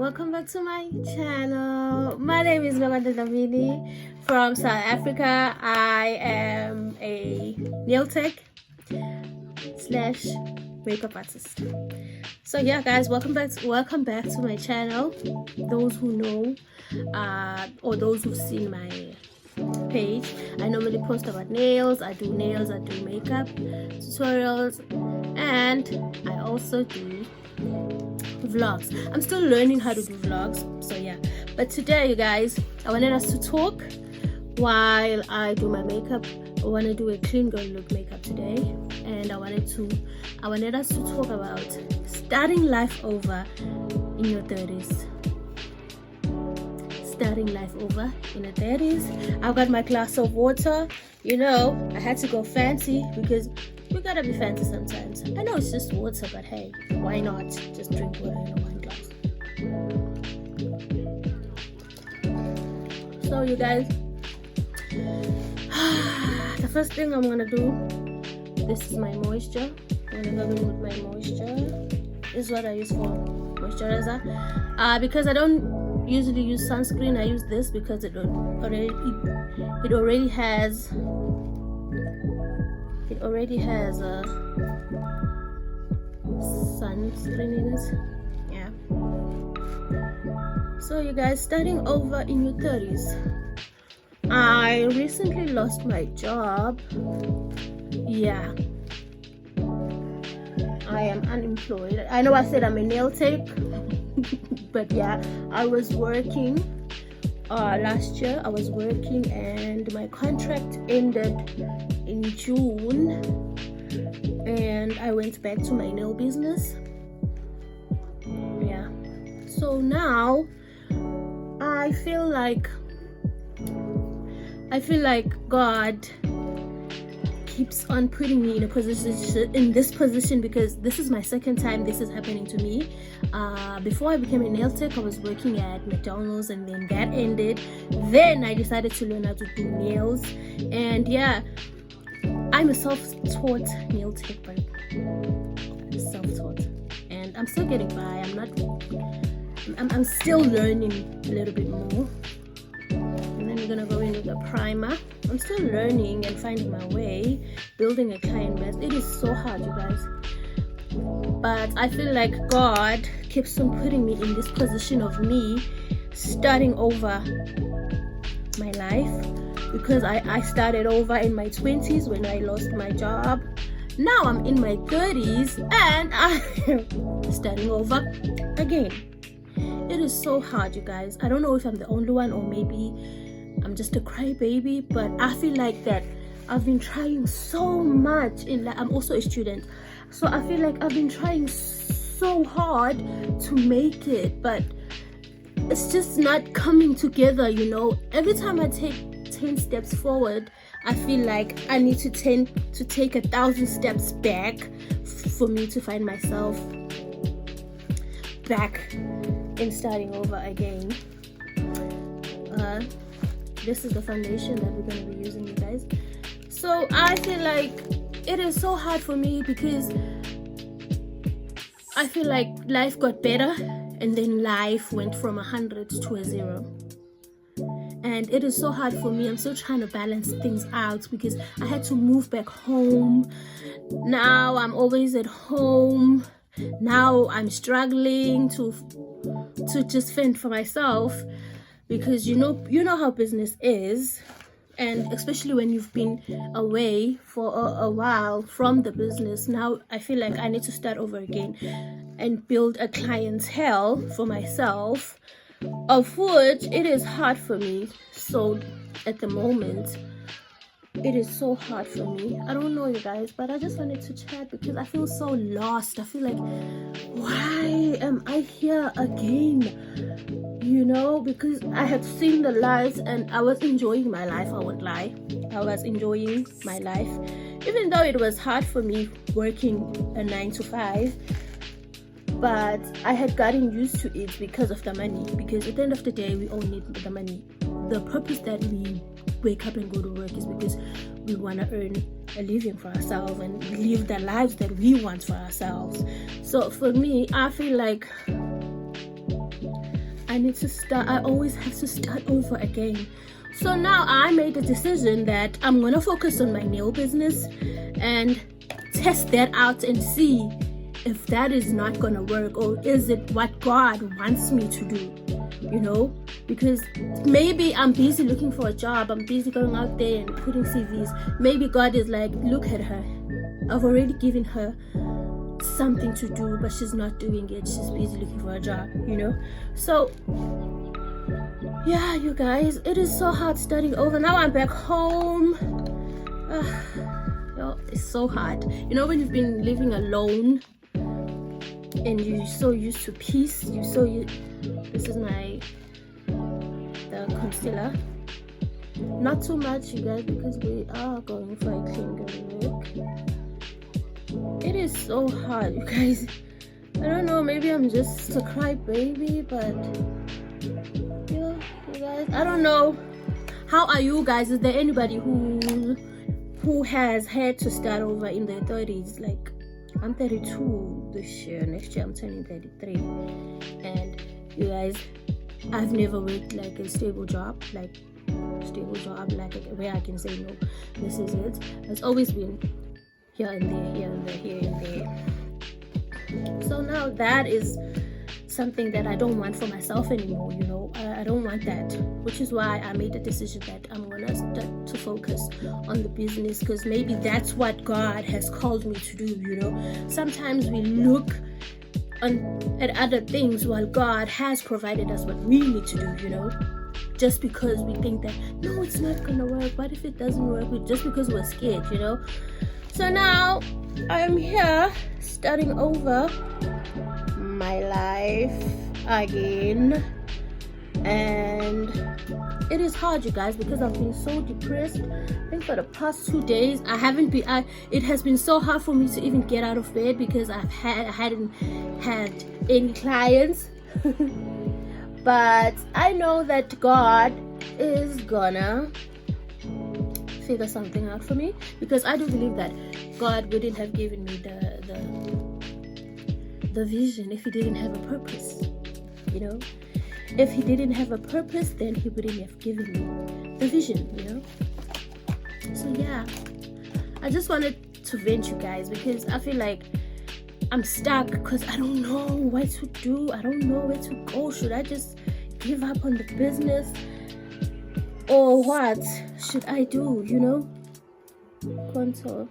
Welcome back to my channel. My name is Damini from South Africa. I am a nail tech slash makeup artist. So yeah, guys, welcome back to my channel. Those who know or those who've seen my page, I normally post about nails. I do makeup tutorials, and I also do vlogs. I'm still learning how to do vlogs, so yeah. But today, you guys, I wanted us to talk while I do my makeup. I want to do a clean girl look makeup today, and I wanted us to talk about starting life over in your 30s. Starting life over in the 30s. I've got my glass of water. You know, I had to go fancy because we gotta be fancy sometimes. I know it's just water, but hey, why not just drink water in a wine glass? So you guys, the first thing I'm gonna do, this is my moisture. I'm gonna go in with my moisture. This is what I use for moisturizer. Because I don't usually use sunscreen, I use this because it already has a sunscreen in it. Yeah. So you guys, starting over in your 30s. I recently lost my job. Yeah. I am unemployed. I know I said I'm a nail tech, but yeah, I was working last year. I was working and my contract ended in June, and I went back to my nail business. Yeah. So now I feel like God keeps on putting me in this position because this is my second time this is happening to me. Before I became a nail tech, I was working at McDonald's, and then that ended. Then I decided to learn how to do nails, and yeah, I'm a self-taught nail tech, but self-taught, and I'm still getting by. I'm still learning a little bit more. And then we're gonna go in with a primer. I'm still learning and finding my way, building a client base. It is so hard, you guys. But I feel like God keeps on putting me in this position of me starting over my life, because I started over in my 20s when I lost my job. Now I'm in my 30s and I am starting over again. It is so hard, you guys. I don't know if I'm the only one, or maybe I'm just a crybaby, but I feel like that I've been trying so much in life. I'm also a student, so I feel like I've been trying so hard to make it, but it's just not coming together, you know. Every time I take 10 steps forward, I feel like I need to take 1,000 steps back for me to find myself back in starting over again. This is the foundation that we're going to be using, you guys. So I feel like it is so hard for me because I feel like life got better and then life went from 100 to a 0. And it is so hard for me. I'm still trying to balance things out because I had to move back home. Now I'm always at home. Now I'm struggling to just fend for myself, because you know how business is, and especially when you've been away for a while from the business. Now I feel like I need to start over again and build a clientele for myself, of which it is hard for me. So at the moment, it is so hard for me. I don't know, you guys, but I just wanted to chat because I feel so lost. I feel like, why am I here again? You know, because I had seen the lights and I was enjoying my life. I won't lie, I was enjoying my life, even though it was hard for me working a 9 to 5. But I had gotten used to it because of the money, because at the end of the day we all need the money. The purpose that we wake up and go to work is because we want to earn a living for ourselves and live the lives that we want for ourselves. So for me, I feel like I always have to start over again. So now I made the decision that I'm gonna focus on my nail business and test that out and see if that is not gonna work, or is it what God wants me to do, because maybe I'm busy looking for a job, I'm busy going out there and putting CVs. Maybe God is like, look at her, I've already given her something to do, but she's not doing it, she's busy looking for a job. So yeah, you guys, it is so hard starting over. Now I'm back home. It's so hard, when you've been living alone and you're so used to peace. This is the concealer. Not too much, you guys, because we are going for a clean look. It is so hard, you guys. I don't know, maybe I'm just a crybaby, but yeah, you guys, I don't know. How are you guys? Is there anybody who has had to start over in their 30s? Like, I'm 32 this year. Next year I'm turning 33. And you guys, I've never worked like a stable job, like where I can say no, this is it. It's always been here and there, here and there, here and there. So now that is something that I don't want for myself anymore. I don't want that, which is why I made the decision that I'm gonna start to focus on the business, because maybe that's what God has called me to do. Sometimes we look at other things while God has provided us what we need to do, just because we think that no, it's not gonna work. What if it doesn't work? Just because we're scared. So now I'm here starting over my life again, and it is hard, you guys, because I've been so depressed. I think for the past 2 days it has been so hard for me to even get out of bed, because I hadn't had any clients. But I know that God is gonna figure something out for me, because I do believe that God wouldn't have given me the vision if he didn't have a purpose. If he didn't have a purpose, then he wouldn't have given me the vision. So yeah, I just wanted to vent, you guys, because I feel like I'm stuck, because I don't know what to do. I don't know where to go. Should I just give up on the business, or what should I do? Contour.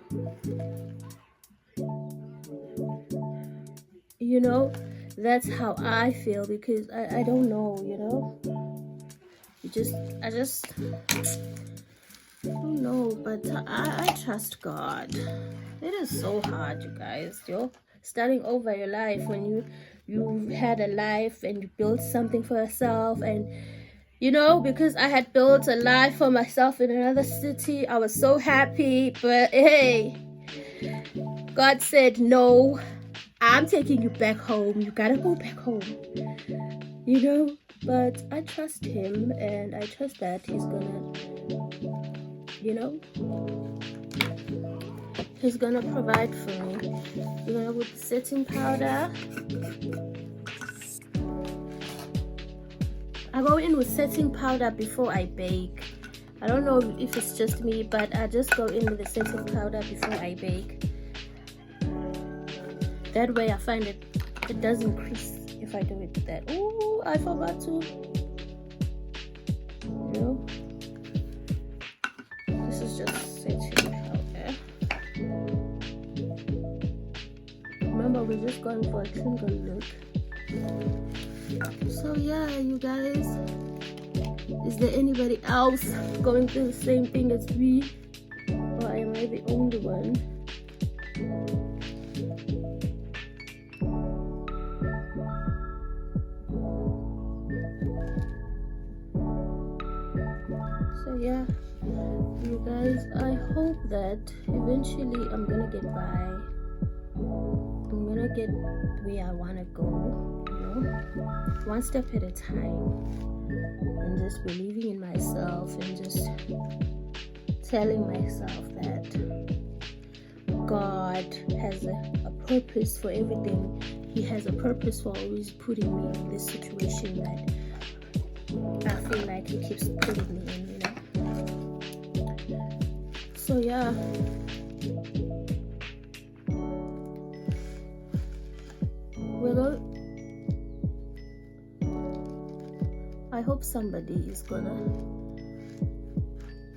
That's how I feel, because I don't know. I just don't know, but I trust God. It is so hard, you guys. Starting over your life when you had a life and you built something for yourself, and because I had built a life for myself in another city, I was so happy. But hey, God said, no, I'm taking you back home. You gotta go back home. But I trust him, and I trust that he's gonna, he's gonna provide for me. With setting powder, I go in with setting powder before I bake. I don't know if it's just me, but I just go in with the setting powder before I bake. That way I find it doesn't crease if I do it with that. Oh, I forgot to. This is just setting powder. Remember, we're just going for a single look. So yeah, you guys, is there anybody else going through the same thing as me, or am I the only one? So yeah, you guys, I hope that eventually I'm gonna get by. I'm gonna get where I wanna go, one step at a time, and just believing in myself, and just telling myself that God has a purpose for everything. He has a purpose for always putting me in this situation that I feel like he keeps putting me in, you know. So yeah, I hope somebody is gonna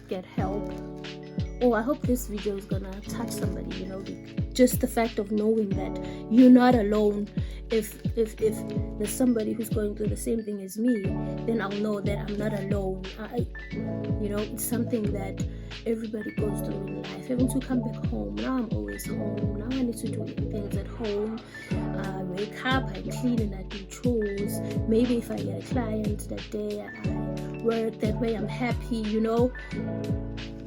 get help. I hope this video is gonna touch somebody, you know, just the fact of knowing that you're not alone. If there's somebody who's going through the same thing as me, then I'll know that I'm not alone. You know, it's something that everybody goes through in life. Even to come back home, now I'm always home. Now I need to do things at home. I wake up, I clean, and I do chores. Maybe if I get a client that day, I work. That way I'm happy, you know.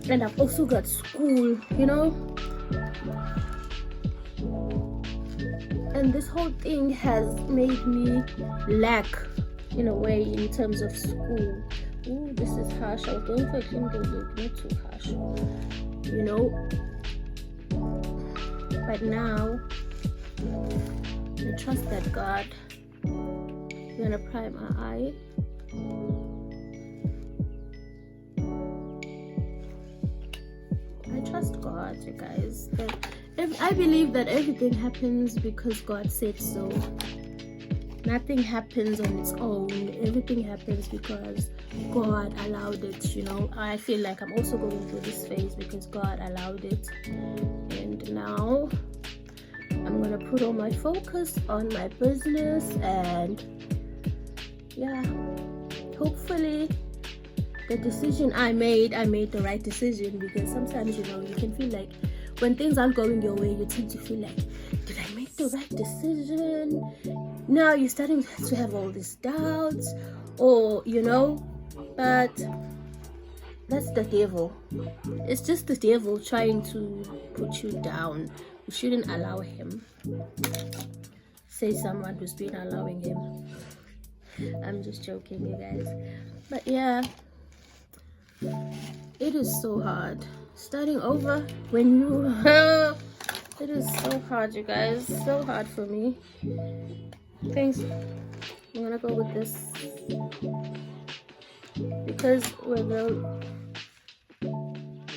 And I've also got school, you know. And this whole thing has made me lack in a way in terms of school. Ooh, this is harsh. I was going for a clinical look, not too harsh, you know. But now I trust that God is gonna prime my eye. I trust God, you guys. I believe that everything happens because God said so. Nothing happens on its own. Everything happens because God allowed it, you know. I feel like I'm also going through this phase because God allowed it. And now I'm gonna put all my focus on my business, and yeah, hopefully the decision I made the right decision. Because sometimes, you know, you can feel like when things aren't going your way, you tend to feel like, did I make the right decision? Now you're starting to have all these doubts, or you know, but that's the devil. It's just the devil trying to put you down. You shouldn't allow him. Say someone who's been allowing him. I'm just joking, you guys. But yeah, it is so hard starting over when you it is so hard, you guys. So hard for me. Thanks. I'm gonna go with this because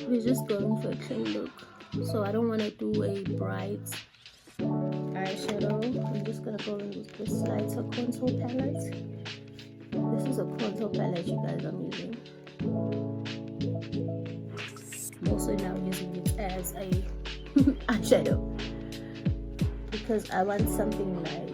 we're just going for a clean look, so I don't want to do a bright eyeshadow. I'm just gonna go in with this lighter contour palette. This is a contour palette, you guys, I'm using. I'm also now using it as a eyeshadow because I want something light.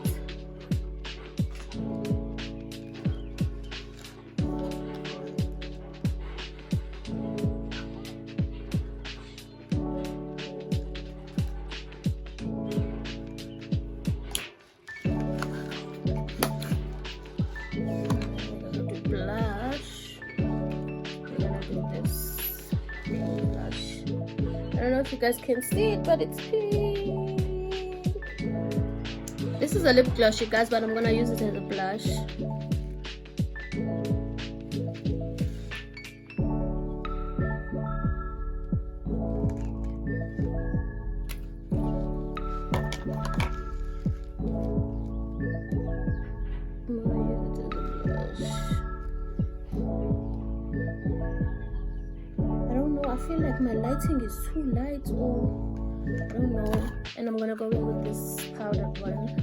I don't know if you guys can see it, but it's pink. This is a lip gloss, you guys, but I'm gonna use it as a blush. I feel like my lighting is too light, or I don't know. And I'm gonna go in with this powdered one.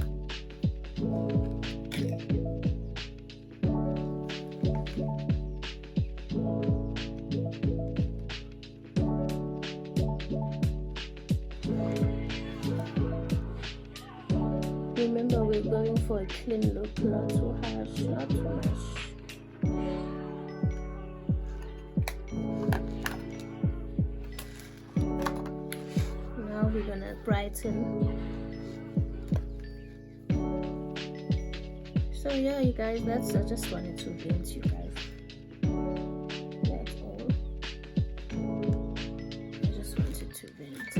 Remember, we're going for a clean look, not too harsh, not too much. We're gonna brighten. So yeah, you guys, I just wanted to vent, you guys. That's all. I just wanted to vent.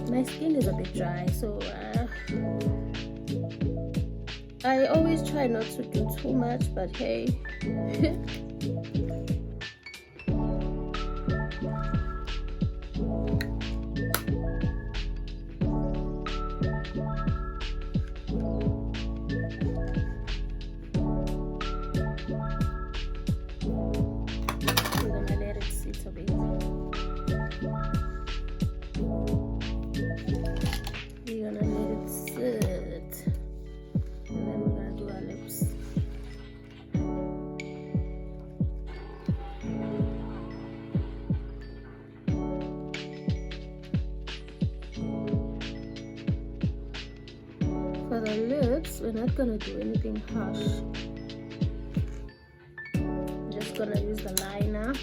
My skin is a bit dry, so I always try not to do too much, but hey. For the lips, we're not gonna do anything harsh. Just gonna use the liner,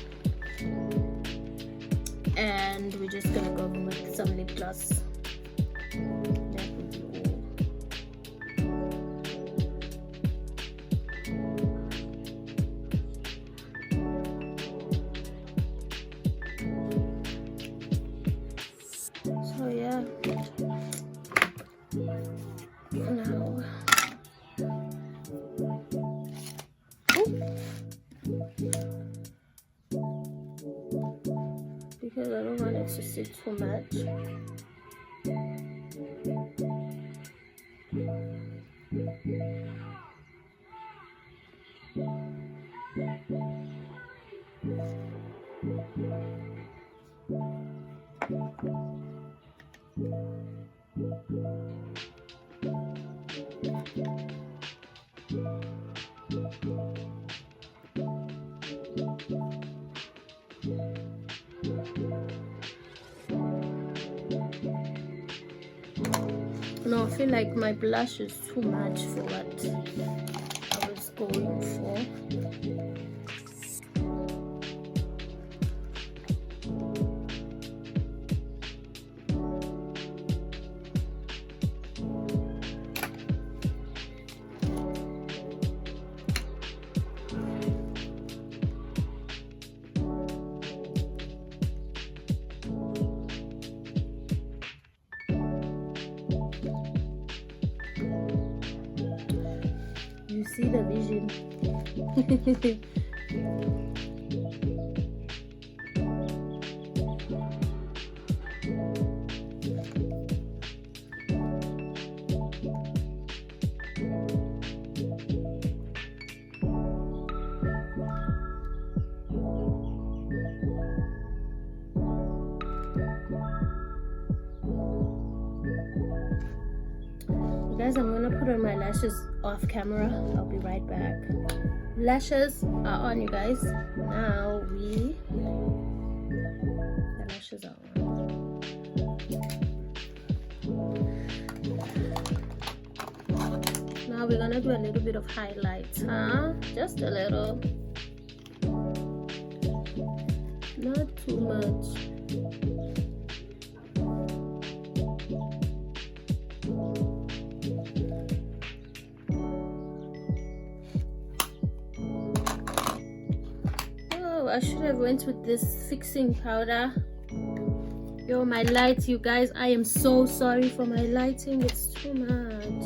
and we're just gonna go with some lip gloss. That would be all. So yeah, now because I don't want it to sit too much. No, I feel like my blush is too much for what I was going for. You see the vision. Guys, I'm gonna put on my lashes off camera. I'll be right back. Lashes are on, you guys. Now the lashes are on. Now we're gonna do a little bit of highlights, huh? Just a little, not too much. I should have went with this fixing powder. Yo, my light, you guys, I am so sorry for my lighting. It's too much,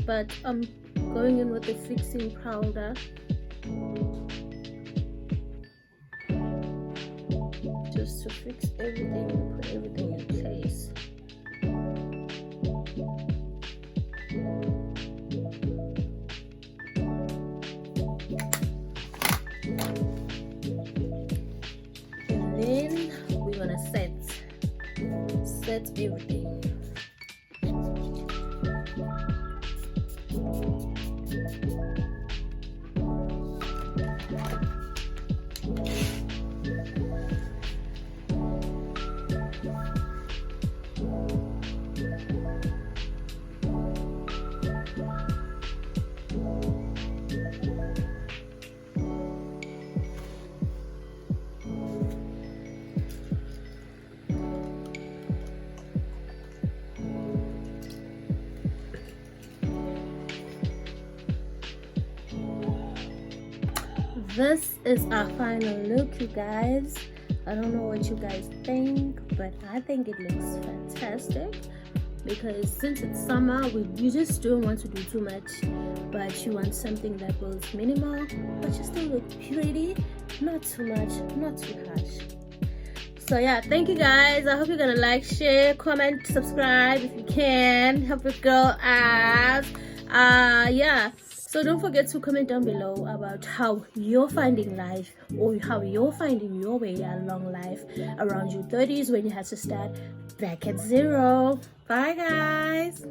but I'm going in with the fixing powder just to fix everything and put everything in place. Then we're gonna set everything. This is our final look, you guys. I don't know what you guys think, but I think it looks fantastic, because since it's summer, you just don't want to do too much, but you want something that goes minimal, but you still look pretty, not too much, not too harsh. So yeah, thank you guys. I hope you're gonna like, share, comment, subscribe if you can. Help your girl out. Yeah, so don't forget to comment down below about how you're finding life, or how you're finding your way along life around your 30s, when you had to start back at zero. Bye guys.